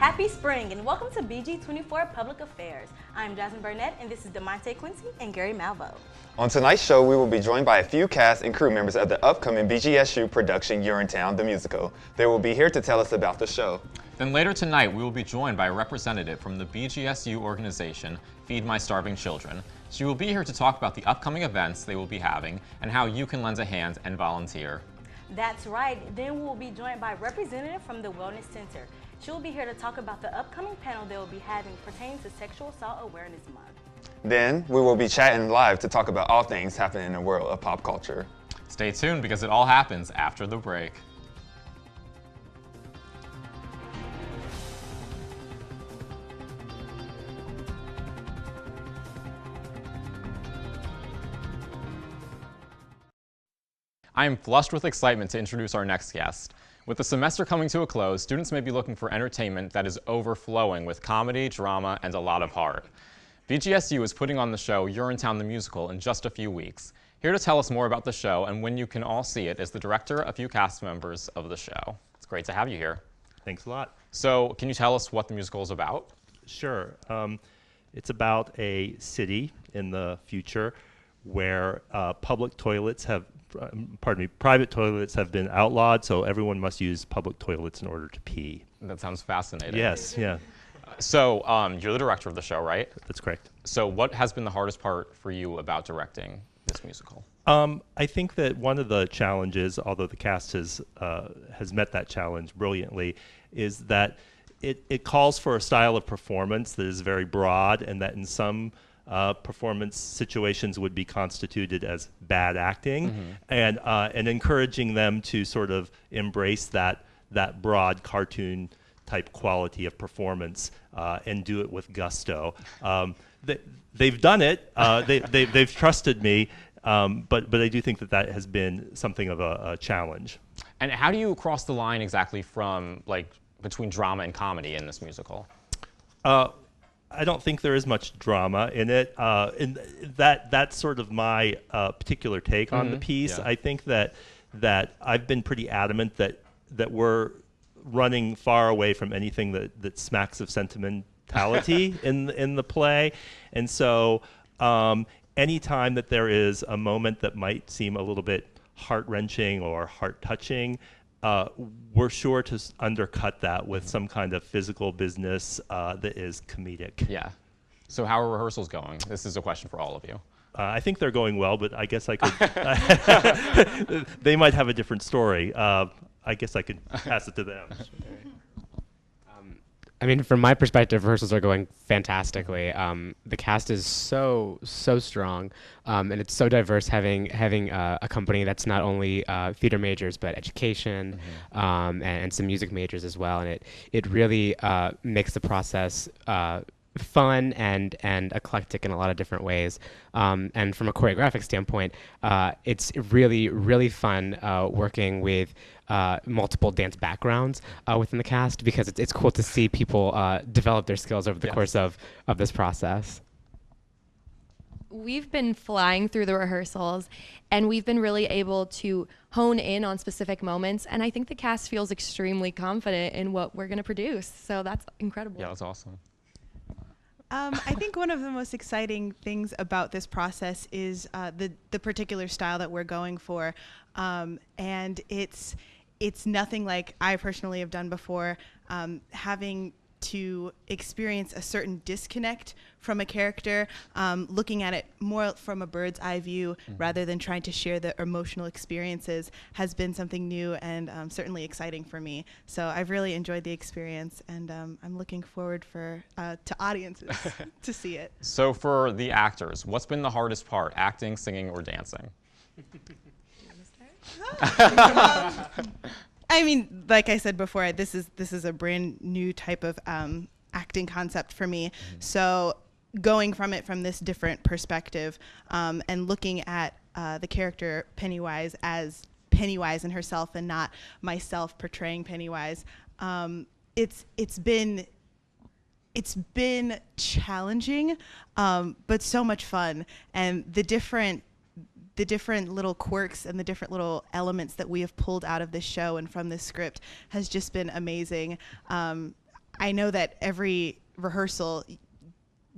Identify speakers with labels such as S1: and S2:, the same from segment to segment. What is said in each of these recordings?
S1: Happy spring and welcome to BG24 Public Affairs. I'm Jasmine Burnett and this is DeMonte Quincy and Gary Malvo.
S2: On tonight's show, we will be joined by a few cast and crew members of the upcoming BGSU production URINETOWN, the musical. They will be here to tell us about the show.
S3: Then later tonight, we will be joined by a representative from the BGSU organization, Feed My Starving Children. She will be here to talk about the upcoming events they will be having and how you can lend a hand and volunteer.
S1: That's right. Then we will be joined by a representative from the Wellness Center. She will be here to talk about the upcoming panel they will be having pertaining to Sexual Assault Awareness Month.
S2: Then we will be chatting live to talk about all things happening in the world of pop culture.
S3: Stay tuned because it all happens after the break. I am flushed with excitement to introduce our next guest. With the semester coming to a close, students may be looking for entertainment that is overflowing with comedy, drama, and a lot of heart. BGSU is putting on the show URINETOWN the Musical in just a few weeks. Here to tell us more about the show and when you can all see it is the director, a few cast members of the show. It's great to have you here.
S4: Thanks a lot.
S3: So can you tell us what the musical is about?
S4: Sure. It's about a city in the future where private toilets have been outlawed, so everyone must use public toilets in order to pee.
S3: That sounds fascinating.
S4: Yes, yeah.
S3: So you're the director of the show, right?
S4: That's correct.
S3: So what has been the hardest part for you about directing this musical?
S4: I think that one of the challenges, although the cast has met that challenge brilliantly, is that it calls for a style of performance that is very broad and that in some performance situations would be constituted as bad acting, and encouraging them to sort of embrace that broad cartoon type quality of performance and do it with gusto. They've done it. They've trusted me, but I do think that has been something of a challenge.
S3: And how do you cross the line exactly from between drama and comedy in this musical?
S4: I don't think there is much drama in it. And that's sort of my particular take on the piece. Yeah. I think that I've been pretty adamant that we're running far away from anything that smacks of sentimentality in the play. And so anytime that there is a moment that might seem a little bit heart-wrenching or heart-touching, we're sure to undercut that with some kind of physical business that is comedic.
S3: Yeah. So how are rehearsals going? This is a question for all of you.
S4: I think they're going well, but I guess I could. They might have a different story. I guess I could pass it to them.
S5: I mean, from my perspective, rehearsals are going fantastically. The cast is so strong, and it's so diverse. Having a company that's not only theater majors but education, and some music majors as well, and it really makes the process fun and eclectic in a lot of different ways. And from a choreographic standpoint, it's really fun working with multiple dance backgrounds within the cast, because it's cool to see people develop their skills over the course of this process.
S6: We've been flying through the rehearsals and we've been really able to hone in on specific moments, and I think the cast feels extremely confident in what we're going to produce, so that's incredible.
S3: Yeah, that's awesome.
S7: I think one of the most exciting things about this process is the particular style that we're going for, and it's nothing like I personally have done before. Having to experience a certain disconnect from a character, looking at it more from a bird's eye view rather than trying to share the emotional experiences has been something new and certainly exciting for me. So I've really enjoyed the experience, and I'm looking forward to audiences to see it.
S3: So for the actors, what's been the hardest part, acting, singing, or dancing?
S7: I mean, like I said before, this is a brand new type of acting concept for me. So going from this different perspective, and looking at the character Pennywise as Pennywise and herself, and not myself portraying Pennywise, it's been challenging, but so much fun, and the different little quirks and the different little elements that we have pulled out of this show and from this script has just been amazing. I know that every rehearsal,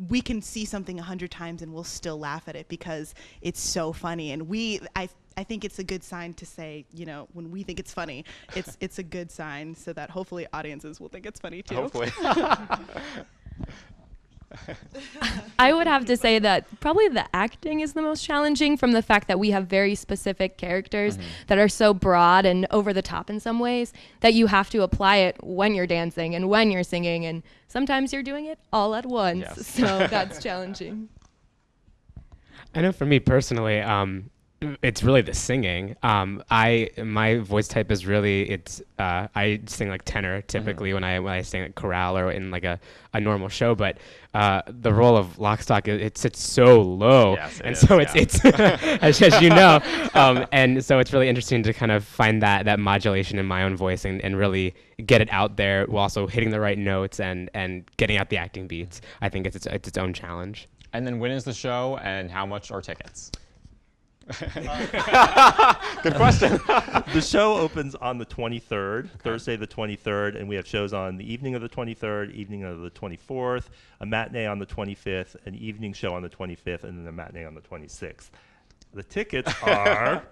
S7: we can see something 100 times and we'll still laugh at it because it's so funny. And I think it's a good sign to say, you know, when we think it's funny, it's a good sign so that hopefully audiences will think it's funny too.
S3: Hopefully.
S6: I would have to say that probably the acting is the most challenging, from the fact that we have very specific characters that are so broad and over the top in some ways that you have to apply it when you're dancing and when you're singing, and sometimes you're doing it all at once.
S3: Yes.
S6: So that's challenging.
S5: I know for me personally, it's really the singing. My voice type is really I sing like tenor typically when I sing at chorale or in like a normal show, but the role of lock stock, it sits so low,
S3: Yes,
S5: and
S3: is,
S5: so
S3: yeah.
S5: it's as you know, and so it's really interesting to kind of find that modulation in my own voice and really get it out there while also hitting the right notes and getting out the acting beats. I think it's its own challenge.
S3: And then when is the show, and how much are tickets? Good question.
S4: The show opens on the 23rd, Thursday the 23rd, and we have shows on the evening of the 23rd, evening of the 24th, a matinee on the 25th, an evening show on the 25th, and then a matinee on the 26th. The tickets are,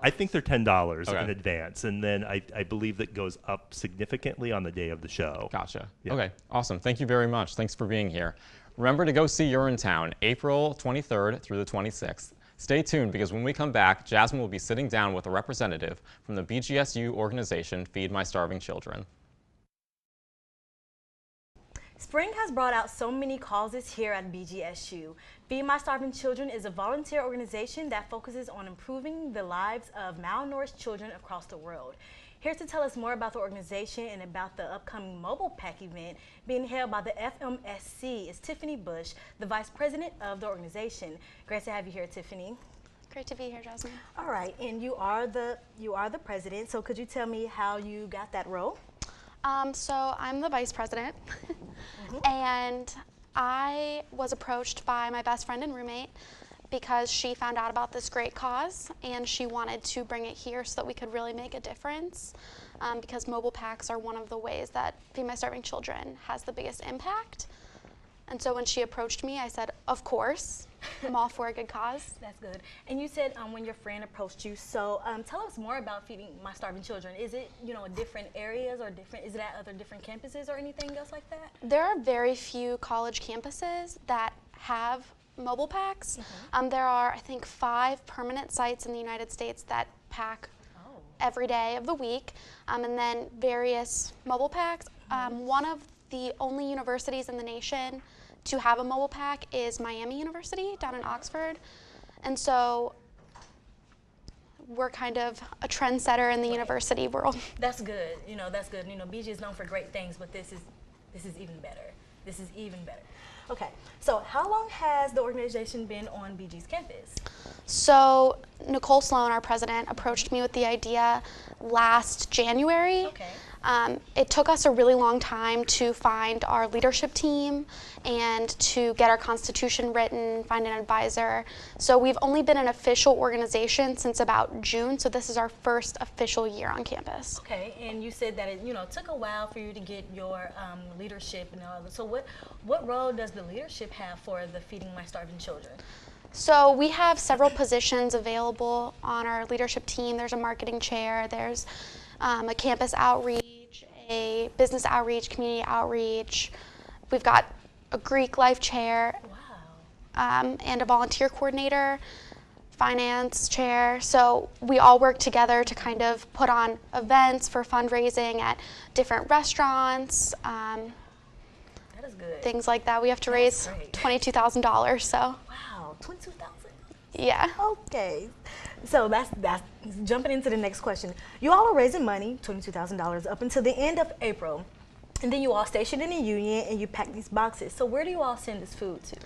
S4: I think they're $10
S3: Okay.
S4: in advance, and then I believe that goes up significantly on the day of the show.
S3: Gotcha.
S4: Yeah.
S3: Okay, awesome. Thank you very much. Thanks for being here. Remember to go see URINETOWN, April 23rd through the 26th. Stay tuned, because when we come back, Jasmine will be sitting down with a representative from the BGSU organization Feed My Starving Children.
S1: Spring has brought out so many causes here at BGSU. Feed My Starving Children is a volunteer organization that focuses on improving the lives of malnourished children across the world. Here to tell us more about the organization and about the upcoming mobile pack event being held by the FMSC is Tiffany Bush, the Vice President of the organization. Great to have you here, Tiffany.
S8: Great to be here, Jasmine.
S1: All right, and you are the president. So could you tell me how you got that role?
S8: So I'm the vice president, and I was approached by my best friend and roommate because she found out about this great cause and she wanted to bring it here so that we could really make a difference, because mobile packs are one of the ways that Feed My Starving Children has the biggest impact. And so when she approached me, I said, of course, I'm all for a good cause.
S1: That's good. And you said when your friend approached you, so tell us more about Feeding My Starving Children. Is it, different areas or is it at other different campuses or anything else like that?
S8: There are very few college campuses that have mobile packs. There are, I think, 5 permanent sites in the United States that pack every day of the week, and then various mobile packs. One of the only universities in the nation to have a mobile pack is Miami University down in Oxford, and so we're kind of a trendsetter in the university world.
S1: That's good. That's good. BG is known for great things, but this is even better. This is even better. Okay, so how long has the organization been on BG's campus?
S8: So Nicole Sloan, our president, approached me with the idea last January.
S1: Okay.
S8: It took us a really long time to find our leadership team and to get our constitution written, find an advisor. So we've only been an official organization since about June, so this is our first official year on campus.
S1: Okay, and you said that it took a while for you to get your leadership and all that. So what role does the leadership have for the Feeding My Starving Children?
S8: So we have several positions available on our leadership team. There's a marketing chair, there's a campus outreach, a business outreach, community outreach. We've got a Greek life chair.
S1: Wow.
S8: And a volunteer coordinator, finance chair. So we all work together to kind of put on events for fundraising at different restaurants,
S1: That is good.
S8: things like that. We have to raise $22,000, so.
S1: Wow, 22,000.
S8: Yeah.
S1: Okay, so that's jumping into the next question. You all are raising money, $22,000, up until the end of April, and then you all station in the union and you pack these boxes. So where do you all send this food to?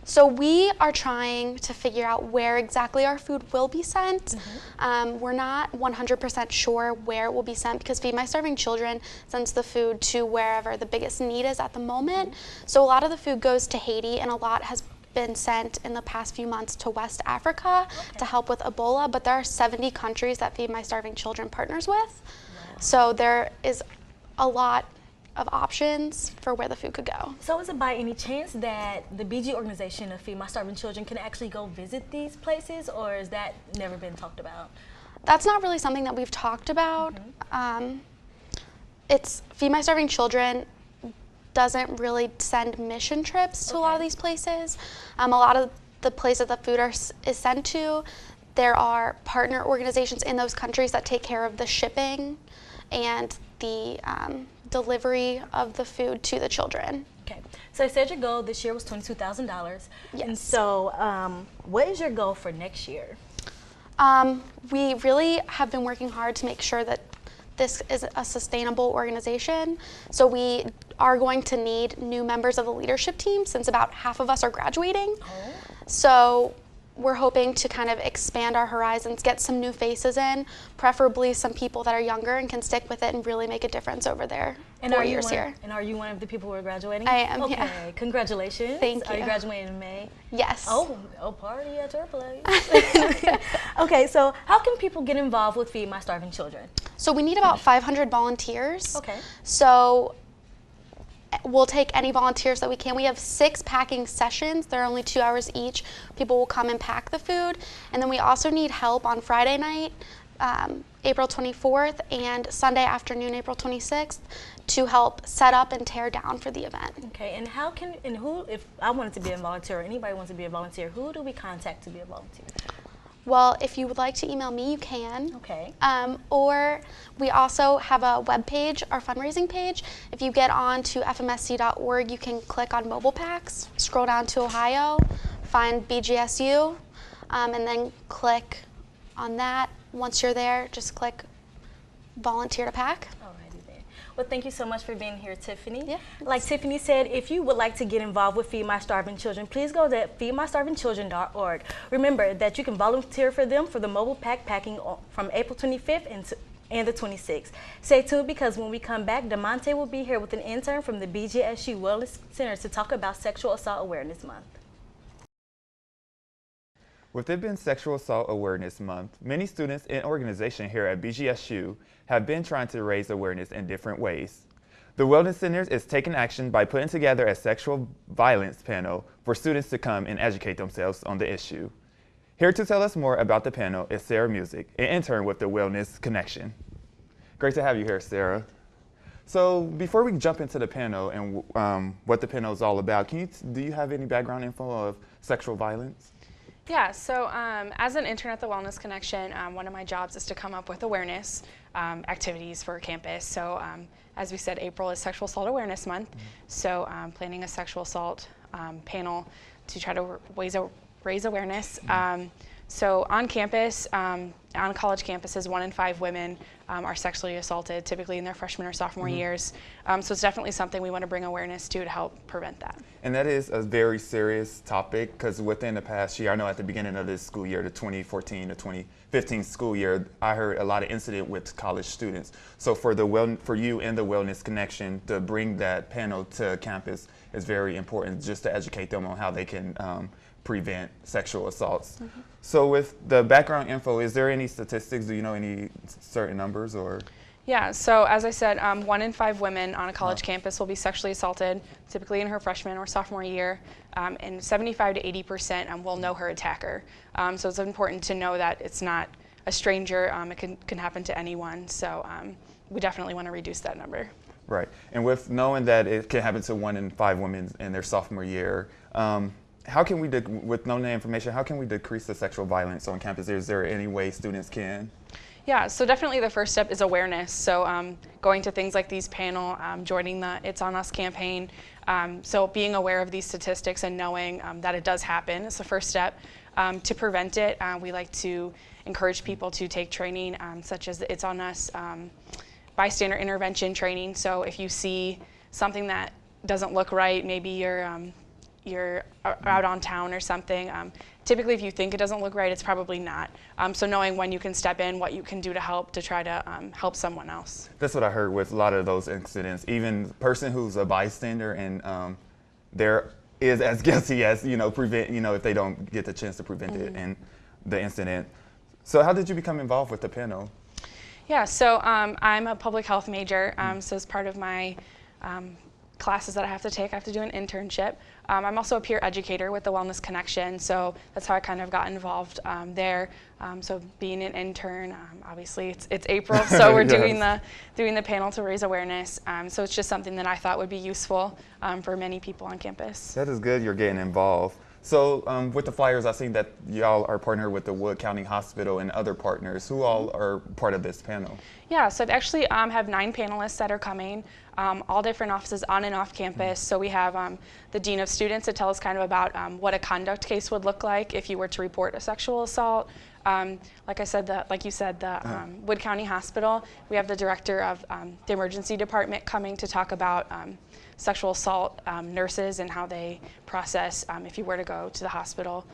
S8: So we are trying to figure out where exactly our food will be sent. We're not 100% sure where it will be sent because Feed My Starving Children sends the food to wherever the biggest need is at the moment. So a lot of the food goes to Haiti, and a lot has been sent in the past few months to West Africa to help with Ebola, but there are 70 countries that Feed My Starving Children partners with. So there is a lot of options for where the food could go.
S1: So is it by any chance that the BG organization of Feed My Starving Children can actually go visit these places, or has that never been talked about?
S8: That's not really something that we've talked about. It's Feed My Starving Children doesn't really send mission trips to a lot of these places. A lot of the places that food is sent to, there are partner organizations in those countries that take care of the shipping and the delivery of the food to the children.
S1: Okay, so you said your goal this year was $22,000.
S8: Yes.
S1: And so what is your goal for next year?
S8: We really have been working hard to make sure that this is a sustainable organization. So we are going to need new members of the leadership team since about half of us are graduating. So we're hoping to kind of expand our horizons, get some new faces in, preferably some people that are younger and can stick with it and really make a difference over there.
S1: And are you one of the people who are graduating?
S8: I am,
S1: okay.
S8: yeah.
S1: Congratulations.
S8: Thank you.
S1: Are you graduating in May?
S8: Yes.
S1: Oh, party at your place. Okay, so how can people get involved with Feed My Starving Children?
S8: So we need about 500 volunteers.
S1: Okay.
S8: So we'll take any volunteers that we can. We have 6 packing sessions. They're only 2 hours each. People will come and pack the food. And then we also need help on Friday night, April 24th, and Sunday afternoon, April 26th, to help set up and tear down for the event.
S1: Okay, and who, if I wanted to be a volunteer or anybody wants to be a volunteer, who do we contact to be a volunteer?
S8: Well, if you would like to email me, you can.
S1: Okay.
S8: Or we also have a web page, our fundraising page. If you get on to fmsc.org, you can click on mobile packs, scroll down to Ohio, find BGSU, and then click on that. Once you're there, just click volunteer to pack.
S1: Well, thank you so much for being here, Tiffany.
S8: Yeah.
S1: Like Tiffany said, if you would like to get involved with Feed My Starving Children, please go to feedmystarvingchildren.org. Remember that you can volunteer for them for the mobile pack packing from April 25th and the 26th. Stay tuned because when we come back, DeMonte will be here with an intern from the BGSU Wellness Center to talk about Sexual Assault Awareness Month.
S2: With it being Sexual Assault Awareness Month, many students and organizations here at BGSU have been trying to raise awareness in different ways. The Wellness Center is taking action by putting together a sexual violence panel for students to come and educate themselves on the issue. Here to tell us more about the panel is Sarah Music, an intern with the Wellness Connection. Great to have you here, Sarah. So before we jump into the panel and what the panel is all about, do you have any background info of sexual violence?
S9: Yeah, so as an intern at the Wellness Connection, one of my jobs is to come up with awareness activities for campus. So as we said, April is Sexual Assault Awareness Month, so planning a sexual assault panel to try to raise awareness. So on campus, on college campuses, 1 in 5 women are sexually assaulted, typically in their freshman or sophomore years. So it's definitely something we want to bring awareness to help prevent that.
S2: And that is a very serious topic because within the past year, I know at the beginning of this school year, the 2014 to 2015 school year, I heard a lot of incident with college students. So for you and the Wellness Connection to bring that panel to campus is very important just to educate them on how they can prevent sexual assaults. So with the background info, is there any statistics? Do you know any certain numbers or?
S9: Yeah, so as I said, 1 in 5 women on a college campus will be sexually assaulted, typically in her freshman or sophomore year, and 75 to 80% will know her attacker. So it's important to know that it's not a stranger, it can happen to anyone, so we definitely want to reduce that number.
S2: Right, and with knowing that it can happen to 1 in 5 women in their sophomore year, how can we, with knowing that information, how can we decrease the sexual violence on campus? Is there any way students can?
S9: Yeah, so definitely the first step is awareness. So going to things like these panel, joining the It's On Us campaign. So being aware of these statistics and knowing that it does happen is the first step. To prevent it, we like to encourage people to take training such as the It's On Us bystander intervention training. So if you see something that doesn't look right, maybe you're out on town or something. Typically, if you think it doesn't look right, it's probably not. So knowing when you can step in, what you can do to help to try to help someone else.
S2: That's what I heard with a lot of those incidents. Even the person who's a bystander and they're is as guilty as if they don't get the chance to prevent it in the incident. So how did you become involved with the panel?
S9: Yeah, so I'm a public health major. So as part of my classes that I have to take. I have to do an internship. I'm also a peer educator with the Wellness Connection, so that's how I kind of got involved there. So being an intern, obviously it's April, so we're
S2: Yes.
S9: doing the panel to raise awareness. So it's just something that I thought would be useful for many people on campus.
S2: That is good you're getting involved. So with the flyers, I've seen that y'all are partnered with the Wood County Hospital and other partners. Who all are part of this panel?
S9: Yeah, so I actually have 9 panelists that are coming, all different offices on and off campus. So we have the Dean of Students to tell us kind of about what a conduct case would look like if you were to report a sexual assault. Like I said, like you said, the Wood County Hospital. We have the director of the emergency department coming to talk about sexual assault nurses and how they process if you were to go to the hospital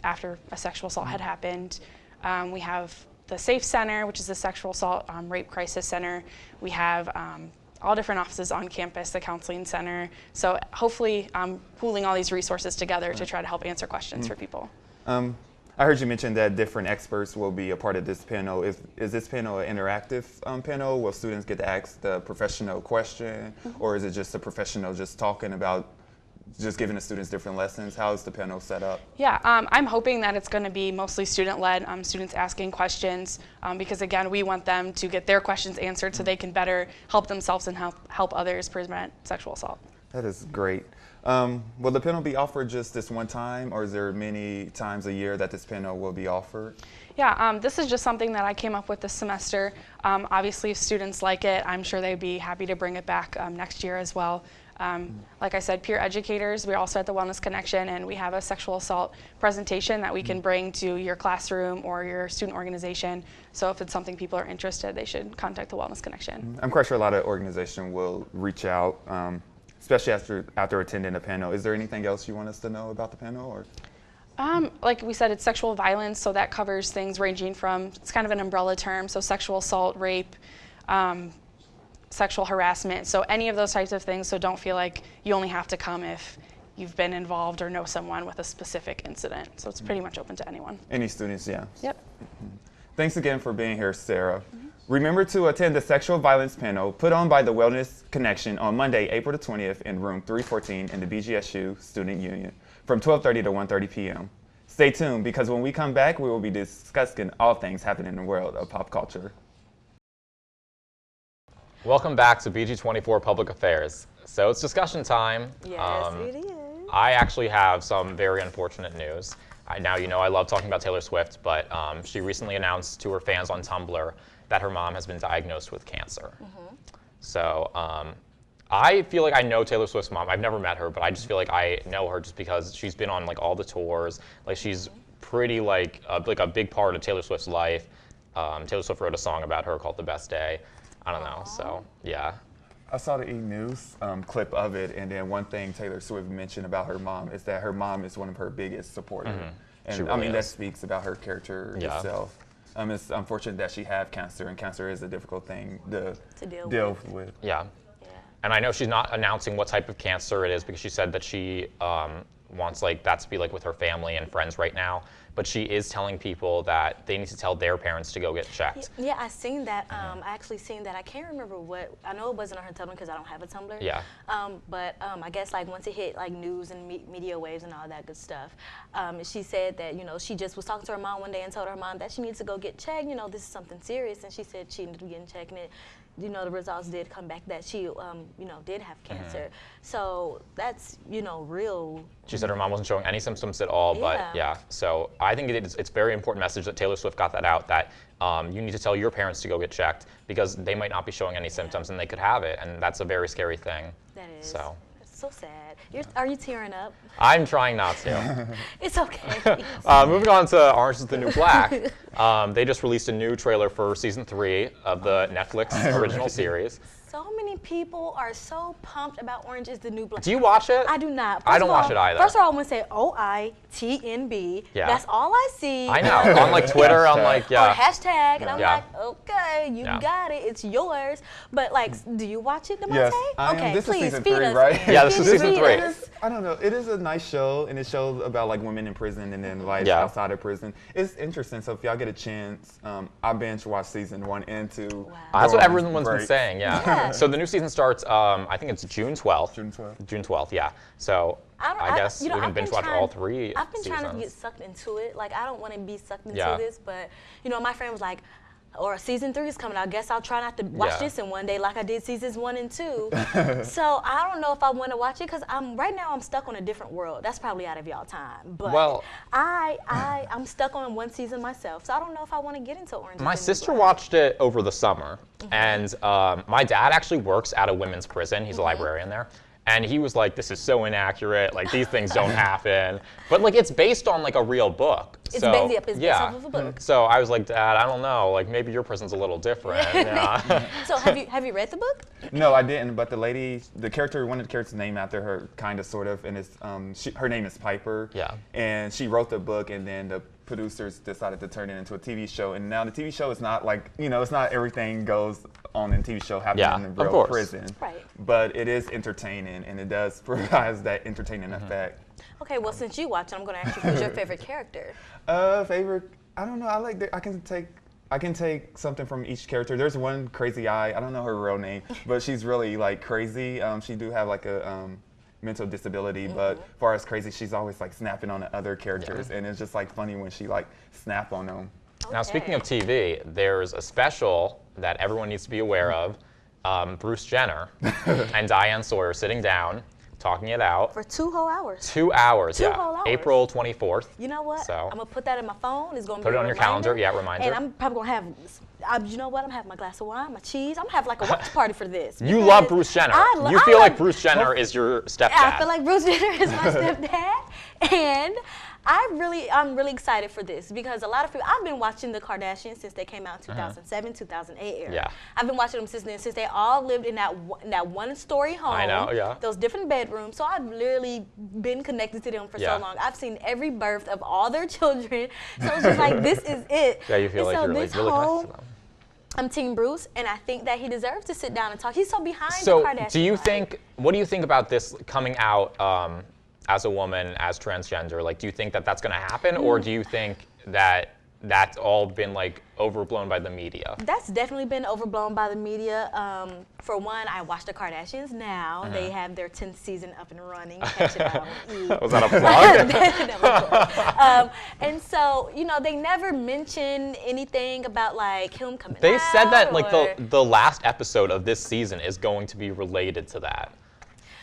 S9: after a sexual assault had happened. We have the SAFE Center, which is the Sexual Assault Rape Crisis Center. We have all different offices on campus, the Counseling Center. So hopefully pooling all these resources together to try to help answer questions for people.
S2: I heard you mention that different experts will be a part of this panel. Is this panel an interactive panel? Will students get to ask the professional question, or is it just a professional just talking about, just giving the students different lessons? How is the panel set up?
S9: Yeah, I'm hoping that it's going to be mostly student-led, students asking questions, because again, we want them to get their questions answered so they can better help themselves and help others prevent sexual assault.
S2: That is great. Will the panel be offered just this one time, or is there many times a year that this panel will be offered?
S9: Yeah, this is just something that I came up with this semester. Obviously, if students like it, I'm sure they'd be happy to bring it back next year as well. Like I said, peer educators, we're also at the Wellness Connection, and we have a sexual assault presentation that we can bring to your classroom or your student organization. So if it's something people are interested, they should contact the Wellness Connection.
S2: I'm quite sure a lot of organizations will reach out, especially after attending the panel. Is there anything else you want us to know about the panel? Or?
S9: Like we said, it's sexual violence, so that covers things ranging from, it's kind of an umbrella term, so sexual assault, rape, sexual harassment, so any of those types of things. So don't feel like you only have to come if you've been involved or know someone with a specific incident. So it's pretty much open to anyone.
S2: Any students, yeah.
S9: Yep.
S2: Thanks again for being here, Sarah. Remember to attend the sexual violence panel put on by the Wellness Connection on Monday, April the 20th in room 314 in the BGSU Student Union from 12:30 to 1:30 p.m. Stay tuned, because when we come back, we will be discussing all things happening in the world of pop culture.
S3: Welcome back to BG24 Public Affairs. So it's discussion time.
S1: Yes, it is.
S3: I actually have some very unfortunate news. Now, you know I love talking about Taylor Swift, but she recently announced to her fans on Tumblr that her mom has been diagnosed with cancer. So I feel like I know Taylor Swift's mom. I've never met her, but I just feel like I know her just because she's been on like all the tours. Like she's pretty like a big part of Taylor Swift's life. Taylor Swift wrote a song about her called The Best Day. I don't know, so yeah.
S2: I saw the E-News clip of it, and then one thing Taylor Swift mentioned about her mom is that her mom is one of her biggest supporters. And
S3: She
S2: I
S3: really
S2: mean, that
S3: is.
S2: speaks about her character
S3: Yeah.
S2: itself. It's unfortunate that she had cancer, and cancer is a difficult thing to
S1: deal
S2: with.
S3: Yeah. And I know she's not announcing what type of cancer it is, because she said that she wants like that to be like with her family and friends right now. But she is telling people that they need to tell their parents to go get checked.
S1: Yeah, I seen that. I actually seen that. I can't remember what. I know it wasn't on her Tumblr because I don't have a Tumblr.
S3: Yeah.
S1: But I guess like once it hit like news and media waves and all that good stuff, she said that she just was talking to her mom one day and told her mom that she needs to go get checked. This is something serious, and she said she needed to be getting checked. And it, the results did come back that she did have cancer. So that's real.
S3: She said her mom wasn't showing any symptoms at all, but yeah. So I think it's a very important message that Taylor Swift got that out, that you need to tell your parents to go get checked, because they might not be showing any symptoms and they could have it, and that's a very scary thing.
S1: That is.
S3: So.
S1: It's so sad. Are you tearing up?
S3: I'm trying not to.
S1: It's okay.
S3: Moving on to Orange is the New Black. They just released a new trailer for season 3 of the Netflix original series.
S1: So many people are so pumped about Orange is the New Black.
S3: Do you watch it?
S1: I do not.
S3: I don't watch it either.
S1: First of all, I want to say O.I.T.N.B.
S3: Yeah.
S1: That's all I see.
S3: I know. On like Twitter, I'm like, yeah.
S1: Or hashtag, and I'm
S3: Yeah.
S1: like, okay, you got it. It's yours. But like, do you watch it, Demonte?
S2: Yes, I am.
S1: Okay,
S2: This is
S1: please
S2: season
S1: feed
S2: 3,
S1: us.
S2: right?
S3: Yeah, this is season 3.
S2: I don't know. It is a nice show, and it shows about like women in prison and then life
S3: Yeah.
S2: outside of prison. It's interesting. So if y'all get a chance, I binge watched season 1 and 2.
S1: Wow.
S3: That's what
S2: during
S3: everyone's been
S2: break.
S3: saying, yeah.
S1: Yeah.
S3: So the new season starts, I think it's June 12th.
S2: June 12th.
S3: June 12th, yeah. So I guess we can binge watch all 3
S1: I've been
S3: seasons.
S1: trying to get sucked into it. Like, I don't want to be sucked into
S3: Yeah.
S1: this, but, you know, my friend was like, or season 3 is coming out. I guess I'll try not to watch this in one day like I did seasons 1 and 2. So I don't know if I want to watch it because right now I'm stuck on a different world. That's probably out of y'all time. But
S3: Well,
S1: I'm stuck on 1 season myself. So I don't know if I want to get into Orange.
S3: my sister watched it over the summer, and my dad actually works at a women's prison. He's a librarian there. And he was like, this is so inaccurate, like these things don't happen. But like it's based on like a real book.
S1: It's
S3: so,
S1: based off of a book.
S3: So I was like, Dad, I don't know, like maybe your prison's a little different. Yeah.
S1: So have you read the book?
S2: No, I didn't. But one of the characters named after her, kind of, sort of, and it's her name is Piper.
S3: Yeah.
S2: And she wrote the book, and then the producers decided to turn it into a TV show. And now the TV show is not like, it's not everything goes on in TV show happening in the real prison.
S1: Right.
S2: But it is entertaining, and it does provide that entertaining effect.
S1: Okay, well, since you watch it, I'm going to ask you, who's your favorite character?
S2: Favorite? I don't know. I can take something from each character. There's one crazy eye. I don't know her real name, but she's really like crazy. She do have like a mental disability, but as far as crazy, she's always like snapping on the other characters, and it's just like funny when she like snap on them.
S1: Okay.
S3: Now speaking of TV, there's a special that everyone needs to be aware of. Bruce Jenner and Diane Sawyer sitting down, talking it out.
S1: For 2 whole hours.
S3: 2 hours,
S1: Two whole hours.
S3: April 24th.
S1: You know what?
S3: So
S1: I'm going to put that in my phone. It's going to
S3: put
S1: be
S3: it on
S1: a
S3: your
S1: reminder.
S3: calendar. Yeah, reminder.
S1: And I'm probably going to have, you know what? I'm going to have my glass of wine, my cheese. I'm going to have like a watch party for this.
S3: You love Bruce Jenner. You feel like Bruce Jenner is your stepdad.
S1: I feel like Bruce Jenner is my stepdad. And I'm really excited for this because a lot of people, I've been watching the Kardashians since they came out in 2007, 2008 era.
S3: Yeah.
S1: I've been watching them since then, since they all lived in that 1-story home.
S3: I know, yeah.
S1: Those different bedrooms. So I've literally been connected to them for so long. I've seen every birth of all their children. So it's just like, this is it.
S3: Yeah, you feel like you're like really connected to them.
S1: I'm Team Bruce, and I think that he deserves to sit down and talk. He's so behind the
S3: So
S1: Kardashians.
S3: do you think, what do you think about this coming out as a woman, as transgender? Like, do you think that that's going to happen, or do you think that that's all been like overblown by the media?
S1: That's definitely been overblown by the media. For one, I watch the Kardashians now. They have their 10th season up and running. Catch it out on E!
S3: Was that a plug?
S1: And so, they never mention anything about like him coming out.
S3: They said that like the last episode of this season is going to be related to that.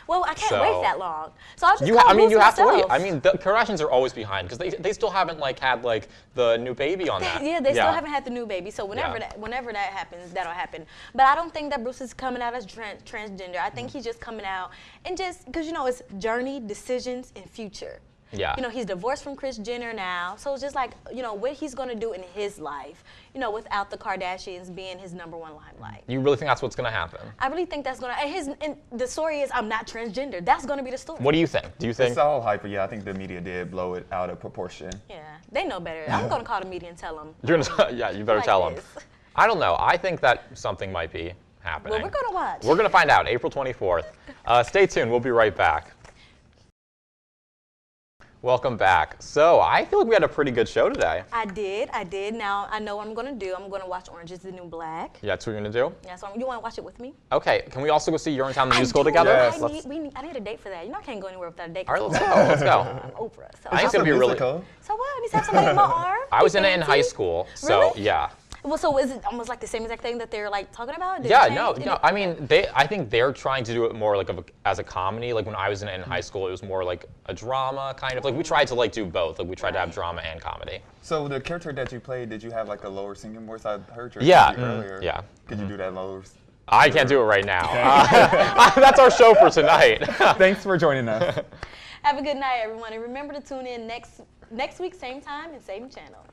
S1: Well, I can't wait that long. So I'll just
S3: you have to wait. I mean, the Kardashians are always behind because they still haven't like had like the new baby on that.
S1: Yeah, they still haven't had the new baby. So whenever that happens, that'll happen. But I don't think that Bruce is coming out as transgender. I think he's just coming out and just because it's journey, decisions, and future.
S3: Yeah.
S1: He's divorced from Kris Jenner now. So it's just like, what he's going to do in his life, without the Kardashians being his #1 limelight.
S3: You really think that's what's going to happen?
S1: I really think that's going to, and the story is I'm not transgender. That's going to be the story.
S3: What do you think? Do you think?
S2: It's all hyper. Yeah, I think the media did blow it out of proportion.
S1: Yeah, they know better. I'm going to call the media and tell them.
S3: You're gonna, yeah, you better tell them. I don't know. I think that something might be happening.
S1: Well, we're going to watch.
S3: We're going to find out April 24th. Stay tuned. We'll be right back. Welcome back. So I feel like we had a pretty good show today.
S1: I did. Now I know what I'm going to do. I'm going to watch Orange is the New Black.
S3: Yeah, that's what you're going to do?
S1: Yeah, so you want to watch it with me?
S3: Okay. Can we also go see URINETOWN the musical together?
S2: Yes.
S1: I need a date for that. I can't go anywhere without a date.
S3: All right, let's go. Let's go.
S1: I'm Oprah. So
S3: I think it's going to be really
S2: cool.
S1: So what? I need to have somebody in my arm.
S3: I was in it in high school. So,
S1: Really?
S3: yeah.
S1: Well, so is it almost like the same exact thing that they're like talking about? Did
S3: Yeah,
S1: it
S3: no.
S1: change?
S3: I mean, I think they're trying to do it more like as a comedy. Like when I was in it in high school, it was more like a drama kind of. Like we tried to like do both. Like we tried to have drama and comedy.
S2: So the character that you played, did you have like a lower singing voice? I heard your earlier.
S3: Yeah.
S2: Could you do that lower?
S3: I can't do it right now. That's our show for tonight.
S2: Thanks for joining us.
S1: Have a good night, everyone, and remember to tune in next week, same time and same channel.